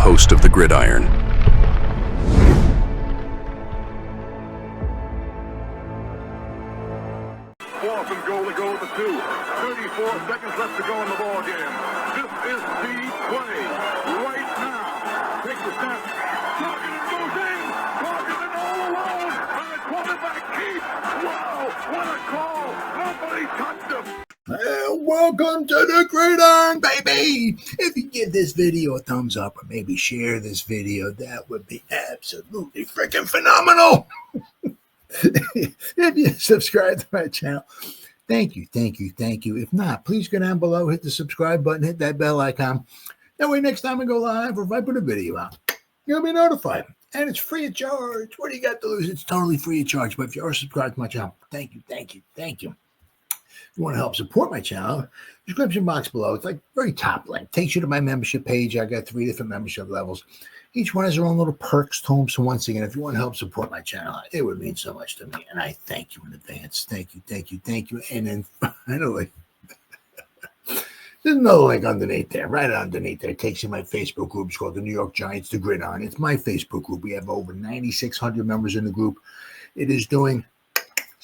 host of the Gridiron. Fourth and goal to go with the 2. 34 seconds left to go in the ball game. This is the play right now. Takes the snap. Targeted goes in. Targeted all alone. And the quarterback keeps. Wow, what a call. Nobody touched him. Welcome to the Gridiron, baby. If you give this video a thumbs up or maybe share this video, that would be absolutely freaking phenomenal. If you subscribe to my channel, thank you. If not, please go down below, hit the subscribe button, hit that bell icon. That way next time I go live or if I put a video out, you'll be notified. And it's free of charge. What do you got to lose? It's totally free of charge. But if you are subscribed to my channel, thank you. If you want to help support my channel, description box below. It's like very top link. Takes you to my membership page. I got 3 different membership levels. Each one has their own little perks to them. So once again, if you want to help support my channel, it would mean so much to me. And I thank you in advance. Thank you. And then finally, there's another link underneath there. Right underneath there. It takes you to my Facebook group. It's called the New York Giants, the Gridiron. It's my Facebook group. We have over 9,600 members in the group. It is doing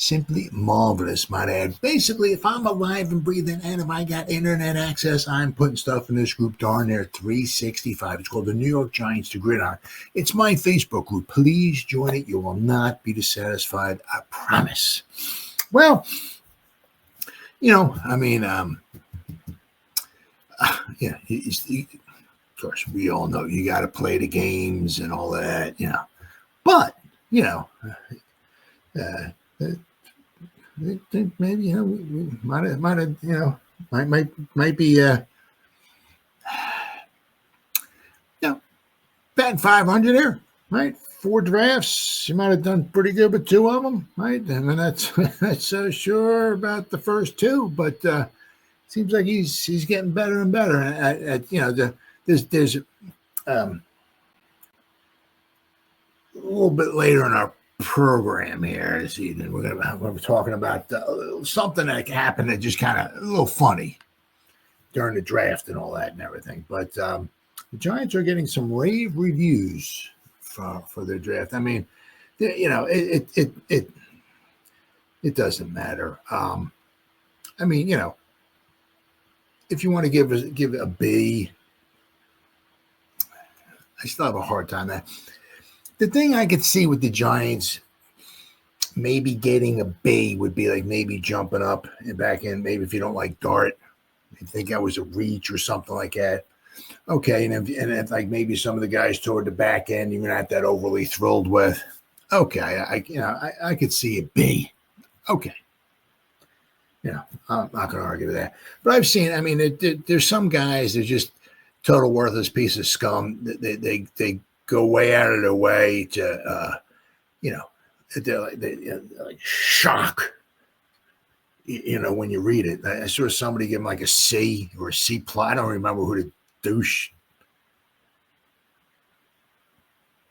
simply marvelous, might add. Basically, if I'm alive and breathing and if I got internet access, I'm putting stuff in this group darn near 365. It's called the New York Giants, the Gridiron. It's my Facebook group. Please join it. You will not be dissatisfied. I promise. Well, of course, we all know you got to play the games and all that, But, maybe we might be batting 500 here, right? 4 drafts, you might have done pretty good with 2 of them, right? I mean, that's so sure about the first 2, but seems like he's getting better and better. There's a little bit later in our program here this evening, we're talking about something that happened that just kind of a little funny during the draft and all that and everything. But the Giants are getting some rave reviews for their draft. I mean, it doesn't matter. If you want to give it a B, I still have a hard time that. The thing I could see with the Giants maybe getting a B would be like maybe jumping up and back in. Maybe if you don't like Dart, you think that was a reach or something like that. Okay, and if like maybe some of the guys toward the back end you're not that overly thrilled with. Okay, I could see a B. Okay, I'm not going to argue with that. But I've seen. I mean, there's some guys that are just total worthless piece of scum. They go way out of their way to, they're like shock, when you read it. I saw somebody give him like a C or a C plus. I don't remember who the douche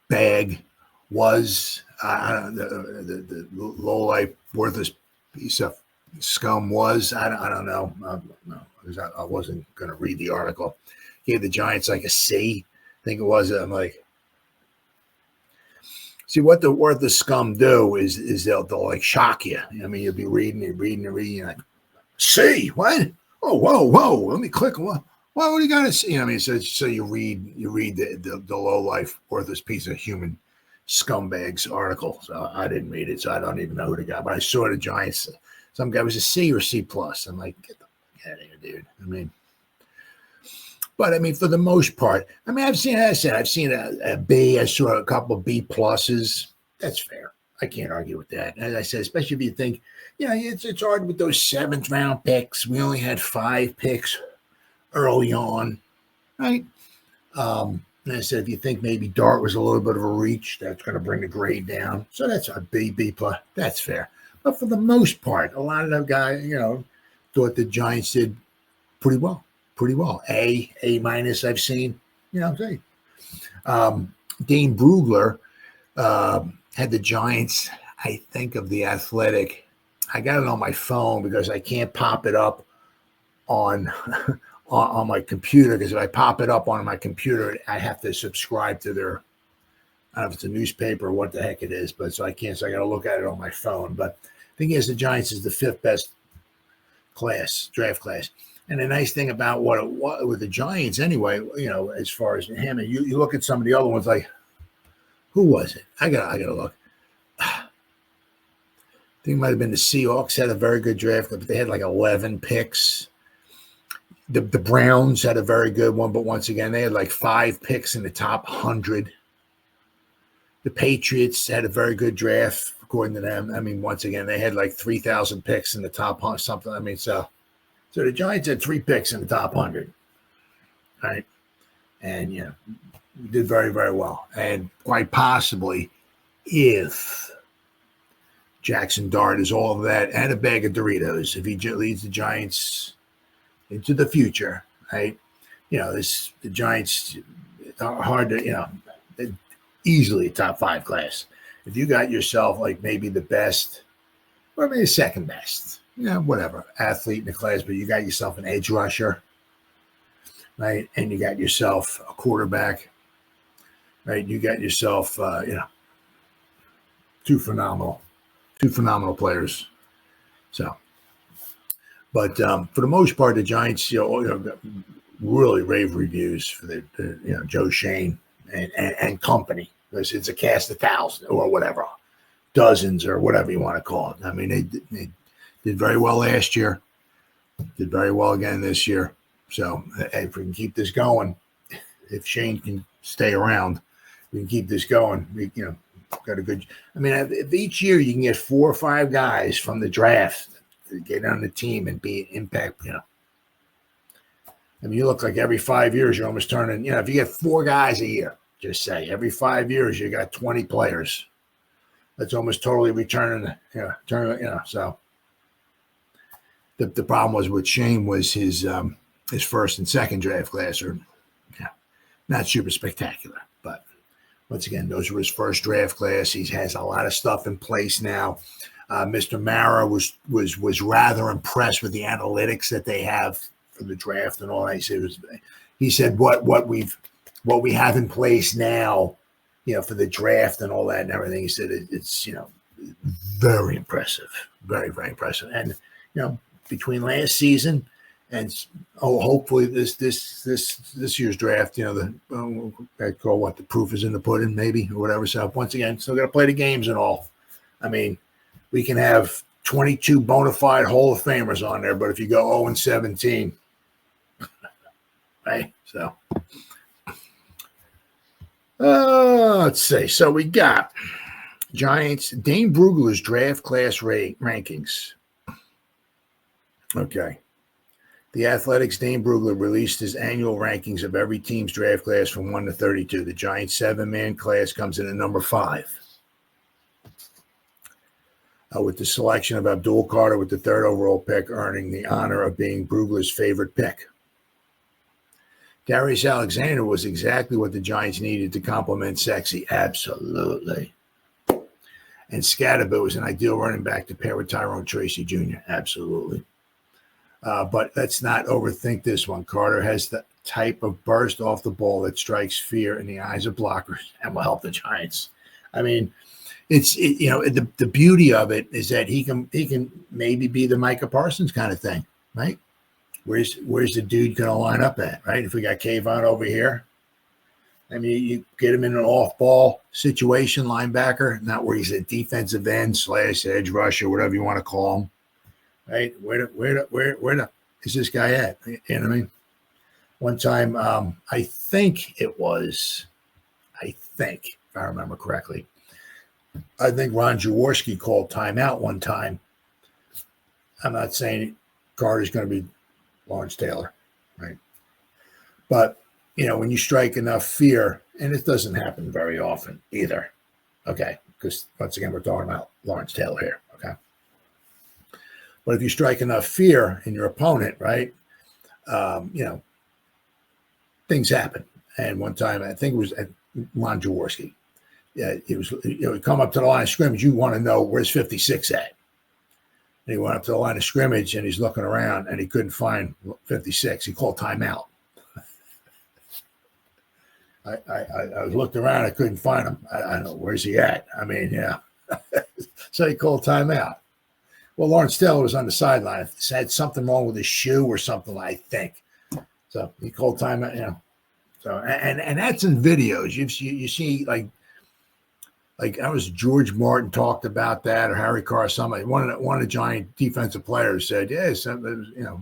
bag was. The low life worthless piece of scum was. I don't know. I wasn't going to read the article. Gave the Giants like a C. I think it was. I'm like, see what the scum do is they'll like shock you. I mean, you'll be reading, like, see what? Oh, whoa! Let me click. What do you got to see? I mean, so you read the low life worthless piece of human scumbags article. So I didn't read it, so I don't even know who the guy. But I saw the Giants. Some guy was a C or C plus. I'm like, get the fuck out of here, dude. But I mean, for the most part, I mean, I've seen a B. I saw a couple of B pluses. That's fair. I can't argue with that. As I said, especially if you think, it's hard with those 7th round picks. We only had 5 picks early on, right? And I said, if you think maybe Dart was a little bit of a reach, that's going to bring the grade down. So that's a B plus. That's fair. But for the most part, a lot of them guys, thought the Giants did pretty well. A minus I've seen, say. Dane Brugler had the Giants, I think, of the Athletic. I got it on my phone because I can't pop it up on on my computer, because if I pop it up on my computer, I have to subscribe to their, I don't know if it's a newspaper or what the heck it is, but so I can't, so I got to look at it on my phone. But I think the Giants is the 5th best draft class. And the nice thing about what it was with the Giants anyway, as far as him, and you look at some of the other ones, like, who was it? I gotta look. I think it might have been the Seahawks had a very good draft, but they had like 11 picks. The Browns had a very good one, but once again, they had like 5 picks in the top 100. The Patriots had a very good draft, according to them. I mean, once again, they had like 3,000 picks in the top 100, something. I mean, so the Giants had 3 picks in the top 100, right? And, did very, very well. And quite possibly, if Jackson Dart is all of that and a bag of Doritos, if he leads the Giants into the future, right? The Giants are hard to, easily a top 5 class. If you got yourself like maybe the best, or maybe the second best, whatever, athlete in the class, but you got yourself an edge rusher, right? And you got yourself a quarterback, right? You got yourself, two phenomenal players. So, but for the most part, the Giants, got really rave reviews for the Joe Shane and company, because it's a cast of thousands or whatever, dozens or whatever you want to call it. I mean, they did very well last year, did very well again this year. So if we can keep this going, if Shane can stay around, we can keep this going. We, got a good. I mean, if each year you can get 4 or 5 guys from the draft to get on the team and be an impact. I mean, you look like every 5 years you're almost turning. If you get 4 guys a year, just say every 5 years you got 20 players. That's almost totally returning. So the problem was with Shane was his first and second draft class are not super spectacular, but once again, those were his first draft class. He has a lot of stuff in place now. Mr. Mara was rather impressed with the analytics that they have for the draft and all that. He said what we have in place now, for the draft and all that and everything. He said it's very impressive, very, very impressive. And between last season and hopefully this year's draft, I call what the proof is in the pudding, maybe, or whatever. So once again, still got to play the games and all. I mean, we can have 22 bona fide Hall of Famers on there, but if you go 0-17, right? So let's see. So we got Giants, Dane Brugler's draft class rankings. Okay. The Athletics' Dane Brugler released his annual rankings of every team's draft class from 1 to 32. The Giants' 7-man class comes in at number 5. With the selection of Abdul Carter with the 3rd overall pick, earning the honor of being Brugler's favorite pick. Darius Alexander was exactly what the Giants needed to complement Sexy. Absolutely. And Skattebo is an ideal running back to pair with Tyrone Tracy Jr. Absolutely. But let's not overthink this one. Carter has the type of burst off the ball that strikes fear in the eyes of blockers and will help the Giants. I mean, the beauty of it is that he can maybe be the Micah Parsons kind of thing, right? Where's the dude going to line up at, right? If we got Kayvon over here, I mean, you get him in an off-ball situation, linebacker, not where he's a defensive end / edge rusher, whatever you want to call him, right? Where is this guy at? You know what I mean? One time, I think, if I remember correctly, I think Ron Jaworski called timeout one time. I'm not saying Carter's going to be Lawrence Taylor, right? But, when you strike enough fear, and it doesn't happen very often either, okay? Because, once again, we're talking about Lawrence Taylor here, okay? But if you strike enough fear in your opponent, right, things happen. And one time, I think it was at Ron Jaworski. Yeah, it was. Come up to the line of scrimmage. You want to know where's 56 at, And he went up to the line of scrimmage, and he's looking around, and he couldn't find 56. He called timeout. I looked around, I couldn't find him. I don't know, where's he at? I mean, yeah. So he called timeout. Well, Lawrence Taylor was on the sideline. He had something wrong with his shoe or something, I think. So he called timeout, you know. So and that's in videos. You see like I was George Martin talked about that, or Harry Carr, somebody. One of the Giant defensive players said, "Yes, you know,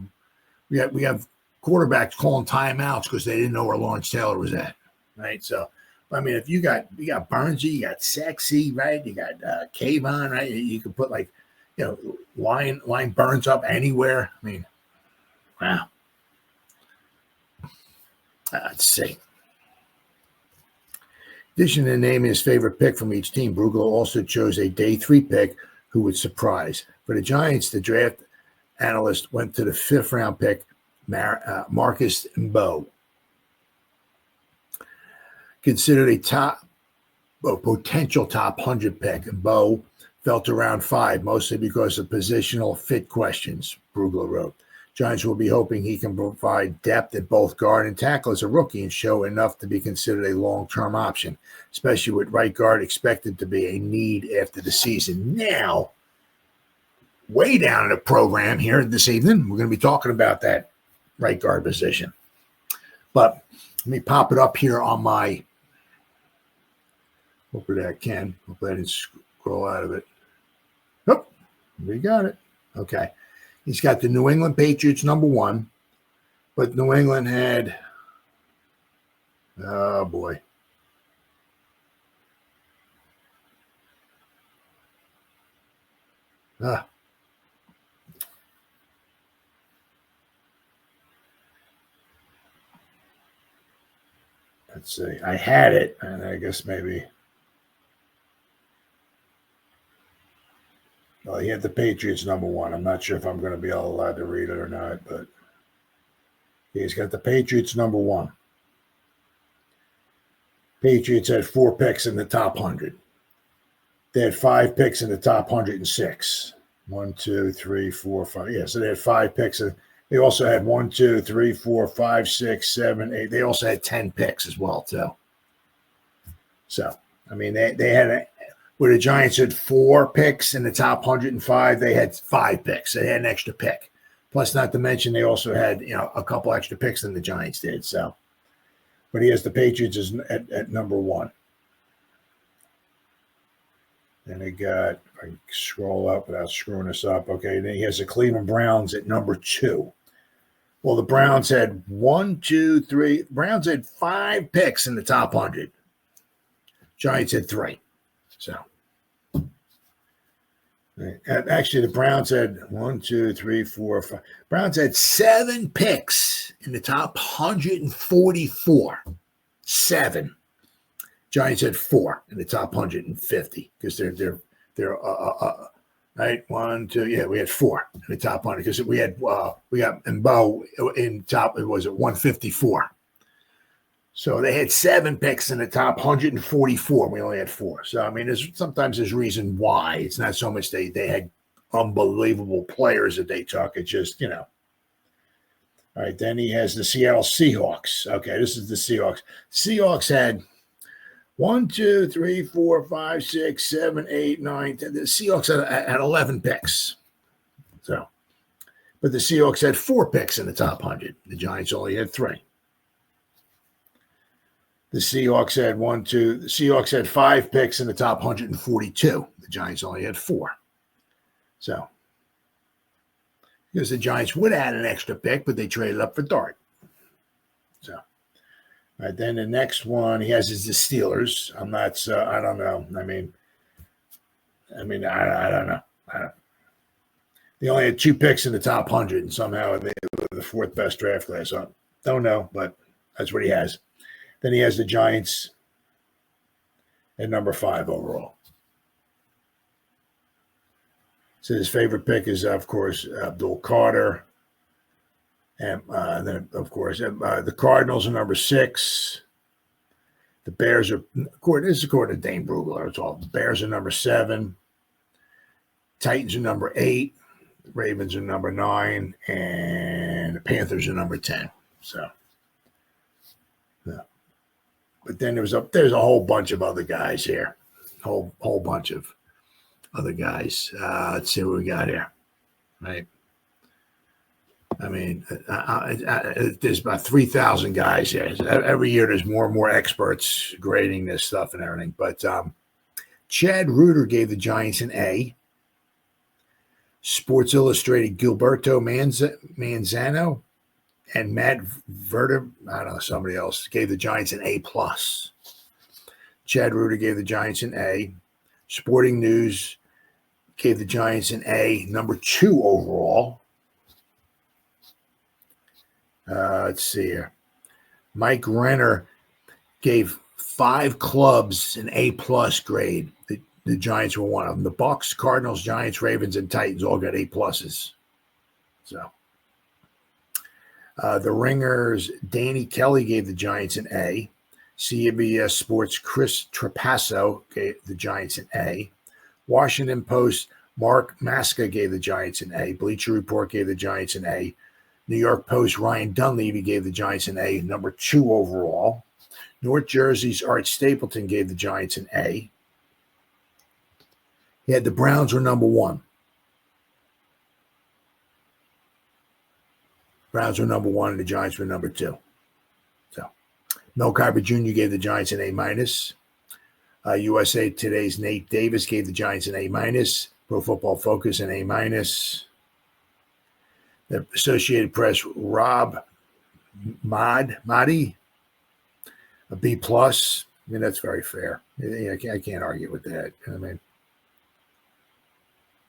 we have quarterbacks calling timeouts because they didn't know where Lawrence Taylor was at." Right. So, I mean, if you got Burnsy, you got Sexy, right? You got Kayvon, right? You could put like, you know, line Burns up anywhere. I mean, wow. Let's see. In addition to naming his favorite pick from each team, Brugler also chose a day 3 pick who would surprise. For the Giants, the draft analyst went to the 5th round pick, Marcus Mbow. Considered a potential top 100 pick. Mbow fell to round 5, mostly because of positional fit questions, Brugler wrote. Giants will be hoping he can provide depth at both guard and tackle as a rookie and show enough to be considered a long-term option, especially with right guard expected to be a need after the season. Now, way down in the program here this evening, we're going to be talking about that right guard position. But let me pop it up here on my, hopefully I can. Hopefully I didn't scroll out of it. Oh, we got it. Okay. He's got the New England Patriots number 1, but New England had, oh boy. Let's see. I had it, and I guess maybe. Well, he had the Patriots number 1. I'm not sure if I'm going to be allowed to read it or not, but he's got the Patriots number 1. Patriots had 4 picks in the top 100. They had 5 picks in the top 106. 1, 2, 3, 4, 5. Yeah, so they had 5 picks. They also had 1, 2, 3, 4, 5, 6, 7, 8. They also had 10 picks as well, too. So, I mean, they had where the Giants had 4 picks in the top 105, they had 5 picks. They had an extra pick. Plus, not to mention, they also had, you know, a couple extra picks than the Giants did. So, but he has the Patriots at number 1. Then they got, if I can scroll up without screwing this up. Okay, then he has the Cleveland Browns at number 2. Well, the Browns had 1, 2, 3. Browns had 5 picks in the top 100. Giants had 3. So, actually, the Browns had 1, 2, 3, 4, 5. Browns had 7 picks in the top 144. 7. Giants had 4 in the top 150 because they're right. 1, 2, yeah, we had 4 in the top 100 because we got Mbow in top. It was at 154. So they had 7 picks in the top 144. We only had 4. So, I mean, there's reason why. It's not so much they had unbelievable players that they took. It's just, you know. All right, then he has the Seattle Seahawks. Okay, this is the Seahawks. Seahawks had 1, 2, 3, 4, 5, 6, 7, 8, 9, 10. The Seahawks had 11 picks. So, but the Seahawks had 4 picks in the top 100. The Giants only had 3. The Seahawks had 1, 2. The Seahawks had 5 picks in the top 142. The Giants only had 4. So, because the Giants would have had an extra pick, but they traded up for Dart. So, all right, then the next one he has is the Steelers. I don't know. I don't know. They only had 2 picks in the top 100, and somehow they were the 4th best draft class. So, don't know, but that's what he has. Then he has the Giants at number 5 overall. So his favorite pick is, of course, Abdul Carter. And then, of course, the Cardinals are number 6. The Bears are, this is according to Dane Brugler. It's all. The Bears are number 7. Titans are number 8. Ravens are number 9, and the Panthers are number 10. So, yeah. But then there's a whole bunch of other guys here, whole bunch of other guys. Let's see what we got here, right? I mean, there's about 3,000 guys here. Every year, there's more and more experts grading this stuff and everything. But Chad Reuter gave the Giants an A. Sports Illustrated Gilberto Manzano and Matt Verder, I don't know, somebody else, gave the Giants an A+. Chad Reuter gave the Giants an A. Sporting News gave the Giants an A, number 2 overall. Let's see here. Mike Renner gave 5 clubs an A+ grade. The Giants were one of them. The Bucks, Cardinals, Giants, Ravens, and Titans all got A+. So, the Ringers, Danny Kelly gave the Giants an A. CBS Sports, Chris Trapasso gave the Giants an A. Washington Post, Mark Maska gave the Giants an A. Bleacher Report gave the Giants an A. New York Post, Ryan Dunleavy gave the Giants an A, number 2 overall. North Jersey's Art Stapleton gave the Giants an A. He had the Browns were number 1. Browns were number 1, and the Giants were number 2. So, Mel Kiper Jr. gave the Giants an A-. USA Today's Nate Davis gave the Giants an A-. Pro Football Focus an A-. The Associated Press, Rob Mahdi, a B+. I mean, that's very fair. I can't argue with that. I mean,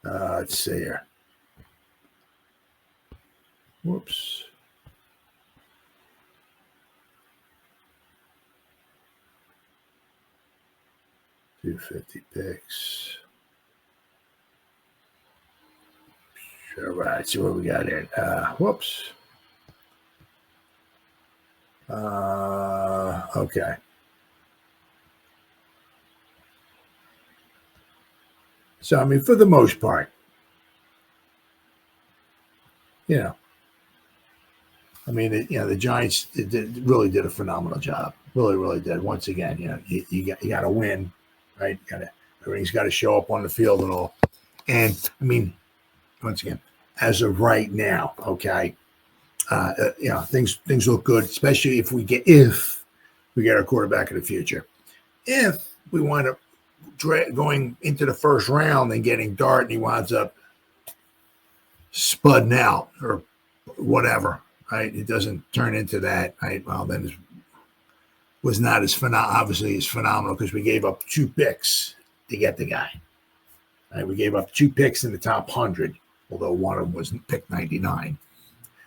let's see here. Whoops. $250 picks. All right, see what we got here. Whoops. Okay. So, I mean, for the most part, I mean, the Giants really did a phenomenal job. Really, really did. Once again, you got to win, right? Everything's got to show up on the field and all. And I mean, once again, as of right now, okay, things look good, especially if we get our quarterback of the future. If we wind up going into the first round and getting Dart, and he winds up spudding out or whatever, right? It doesn't turn into that, right? Well, then it was not as obviously as phenomenal because we gave up 2 picks to get the guy. Right? We gave up 2 picks in the top 100. Although one of them was pick 99.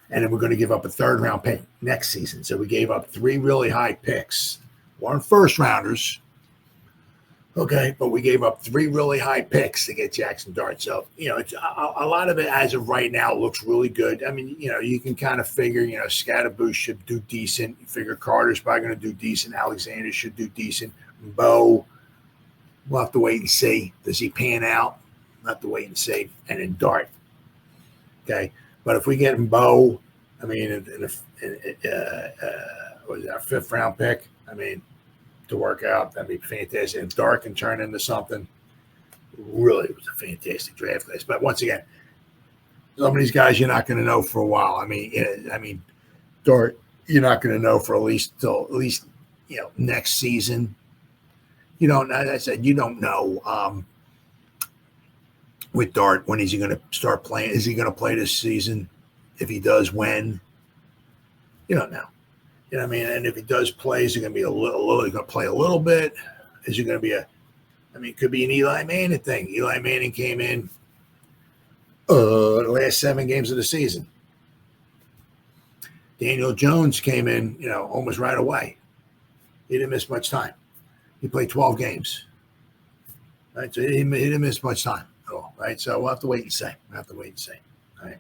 And then we're going to give up a 3rd round pick next season. So we gave up 3 really high picks. 1 first rounders. Okay, but we gave up 3 really high picks to get Jackson Dart. So, it's a lot of it as of right now looks really good. I mean, you can kind of figure, Skattebo should do decent. You figure Carter's probably going to do decent. Alexander should do decent. Bo, we'll have to wait and see. Does he pan out? We'll have to wait and see. And then Dart. Okay, but if we get him Bo, I mean, was it our 5th round pick? I mean, to work out, that'd be fantastic. If Dart can turn into something, really, it was a fantastic draft class. But once again, some of these guys you're not going to know for a while. I mean, Dart, you're not going to know for at least next season. You don't. As I said, you don't know. With Dart, when is he going to start playing? Is he going to play this season? If he does, when? You don't know. You know what I mean? And if he does play, is he going to be he's going to play a little bit? Is he going to be it could be an Eli Manning thing. Eli Manning came in the last 7 games of the season. Daniel Jones came in, almost right away. He didn't miss much time. He played 12 games. Right? So he didn't miss much time. Right, so we'll have to wait and see. All right.